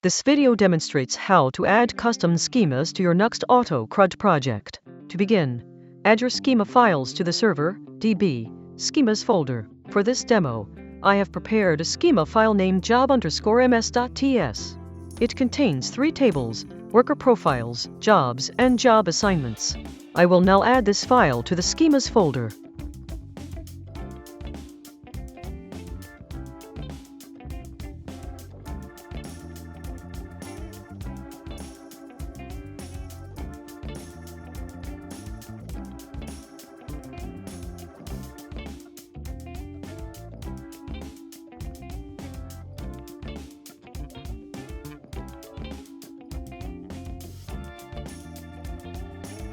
This video demonstrates how to add custom schemas to your Nuxt Auto-CRUD project. To begin, add your schema files to the server DB schemas folder. For this demo, I have prepared a schema file named job_ms.ts. It contains 3 tables: worker profiles, jobs, and job assignments. I will now add this file to the schemas folder.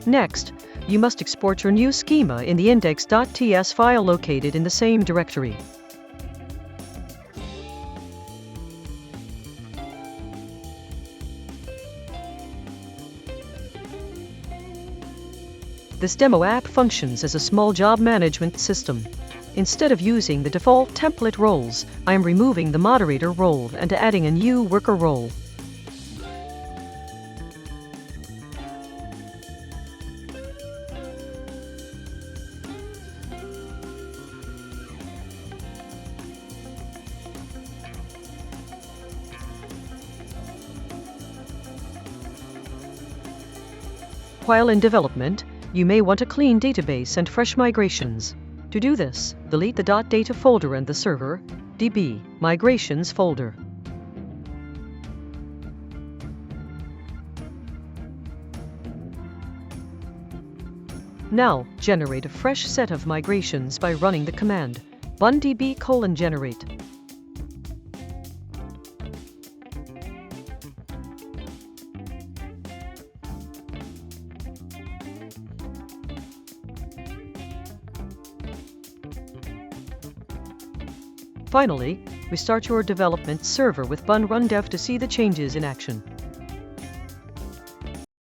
Next, you must export your new schema in the index.ts file located in the same directory. This demo app functions as a small job management system. Instead of using the default template roles, I am removing the moderator role and adding a new worker role. While in development, you may want a clean database and fresh migrations. To do this, delete the .data folder and the server DB migrations folder. Now, generate a fresh set of migrations by running the command bundb:/generate. Finally, restart your development server with bun run dev to see the changes in action.